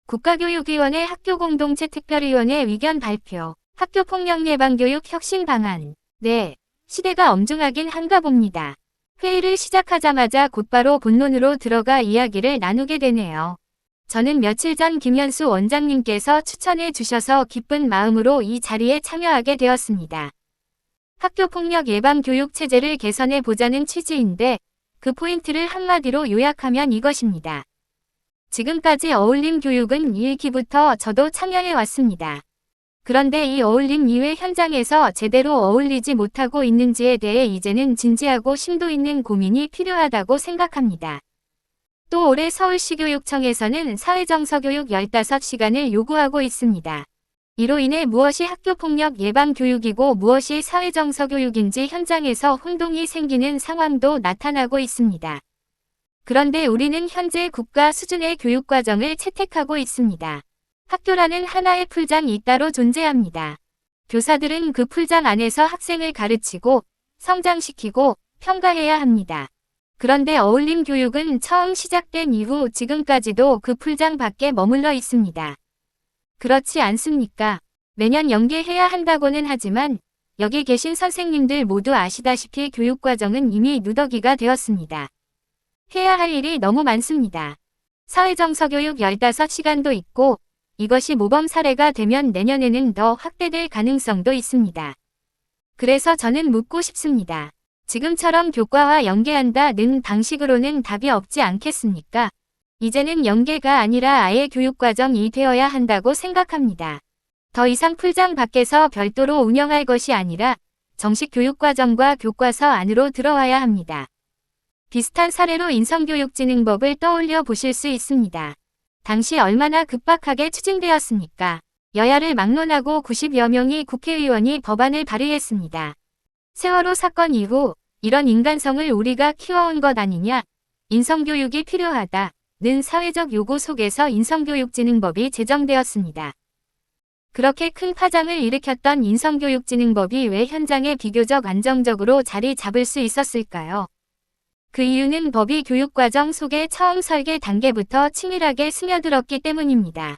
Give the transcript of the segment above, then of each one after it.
국가교육위원회 학교공동체 특별위원회 의견 발표. 학교폭력 예방교육 혁신 방안. 네, 시대가 엄중하긴 한가 봅니다. 회의를 시작하자마자 곧바로 본론으로 들어가 이야기를 나누게 되네요. 저는 며칠 전 김현수 원장님께서 추천해 주셔서 기쁜 마음으로 이 자리에 참여하게 되었습니다. 학교폭력 예방 교육 체제를 개선해 보자는 취지인데 그 포인트를 한마디로 요약하면 이것입니다. 지금까지 어울림 교육은 1기부터 저도 참여해 왔습니다. 그런데 이 어울림 이외 현장에서 제대로 어울리지 못하고 있는지에 대해 이제는 진지하고 심도 있는 고민이 필요하다고 생각합니다. 또 올해 서울시교육청에서는 사회정서교육 15시간을 요구하고 있습니다. 이로 인해 무엇이 학교폭력 예방 교육이고 무엇이 사회정서교육인지 현장에서 혼동이 생기는 상황도 나타나고 있습니다. 그런데 우리는 현재 국가 수준의 교육과정을 채택하고 있습니다. 학교라는 하나의 풀장이 따로 존재합니다. 교사들은 그 풀장 안에서 학생을 가르치고 성장시키고 평가해야 합니다. 그런데 어울림 교육은 처음 시작된 이후 지금까지도 그 풀장 밖에 머물러 있습니다. 그렇지 않습니까? 매년 연계해야 한다고는 하지만 여기 계신 선생님들 모두 아시다시피 교육과정은 이미 누더기가 되었습니다. 해야 할 일이 너무 많습니다. 사회정서교육 15시간도 있고 이것이 모범 사례가 되면 내년에는 더 확대될 가능성도 있습니다. 그래서 저는 묻고 싶습니다. 지금처럼 교과와 연계한다는 방식으로는 답이 없지 않겠습니까? 이제는 연계가 아니라 아예 교육과정이 되어야 한다고 생각합니다. 더 이상 풀장 밖에서 별도로 운영할 것이 아니라 정식 교육과정과 교과서 안으로 들어와야 합니다. 비슷한 사례로 인성교육진흥법을 떠올려 보실 수 있습니다. 당시 얼마나 급박하게 추진되었습니까? 여야를 막론하고 90여 명의 국회의원이 법안을 발의했습니다. 세월호 사건 이후 이런 인간성을 우리가 키워온 것 아니냐? 인성교육이 필요하다는 사회적 요구 속에서 인성교육진흥법이 제정되었습니다. 그렇게 큰 파장을 일으켰던 인성교육진흥법이 왜 현장에 비교적 안정적으로 자리 잡을 수 있었을까요? 그 이유는 법이 교육과정 속에 처음 설계 단계부터 치밀하게 스며들었기 때문입니다.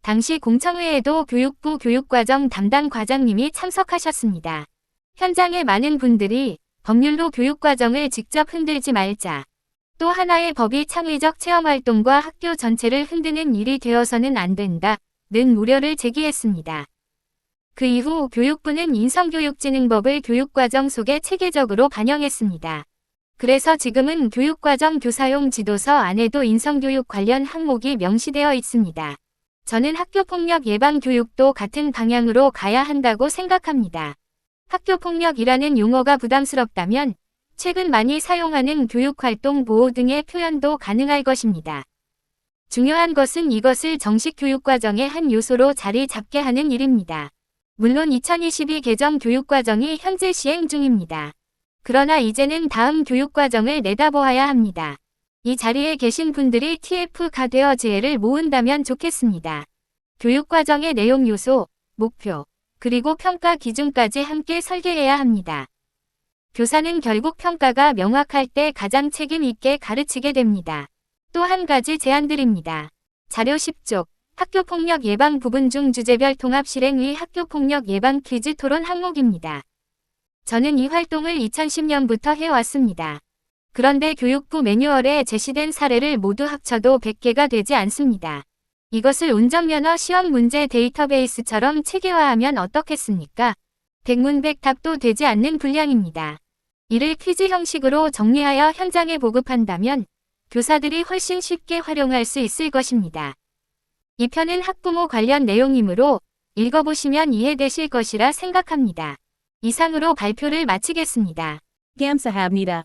당시 공청회에도 교육부 교육과정 담당 과장님이 참석하셨습니다. 현장의 많은 분들이 법률로 교육과정을 직접 흔들지 말자. 또 하나의 법이 창의적 체험활동과 학교 전체를 흔드는 일이 되어서는 안 된다는 우려를 제기했습니다. 그 이후 교육부는 인성교육진흥법을 교육과정 속에 체계적으로 반영했습니다. 그래서 지금은 교육과정 교사용 지도서 안에도 인성교육 관련 항목이 명시되어 있습니다. 저는 학교폭력 예방 교육도 같은 방향으로 가야 한다고 생각합니다. 학교폭력이라는 용어가 부담스럽다면 최근 많이 사용하는 교육활동 보호 등의 표현도 가능할 것입니다. 중요한 것은 이것을 정식 교육과정의 한 요소로 자리 잡게 하는 일입니다. 물론 2022 개정 교육과정이 현재 시행 중입니다. 그러나 이제는 다음 교육과정을 내다보아야 합니다. 이 자리에 계신 분들이 TF가 되어 지혜를 모은다면 좋겠습니다. 교육과정의 내용 요소, 목표, 그리고 평가 기준까지 함께 설계해야 합니다. 교사는 결국 평가가 명확할 때 가장 책임 있게 가르치게 됩니다. 또 한 가지 제안드립니다. 자료 10쪽, 학교폭력 예방 부분 중 주제별 통합 실행의 학교폭력 예방 퀴즈 토론 항목입니다. 저는 이 활동을 2010년부터 해왔습니다. 그런데 교육부 매뉴얼에 제시된 사례를 모두 합쳐도 100개가 되지 않습니다. 이것을 운전면허 시험 문제 데이터베이스처럼 체계화하면 어떻겠습니까? 백문백답도 되지 않는 분량입니다. 이를 퀴즈 형식으로 정리하여 현장에 보급한다면 교사들이 훨씬 쉽게 활용할 수 있을 것입니다. 이 편은 학부모 관련 내용이므로 읽어보시면 이해되실 것이라 생각합니다. 이상으로 발표를 마치겠습니다. 감사합니다.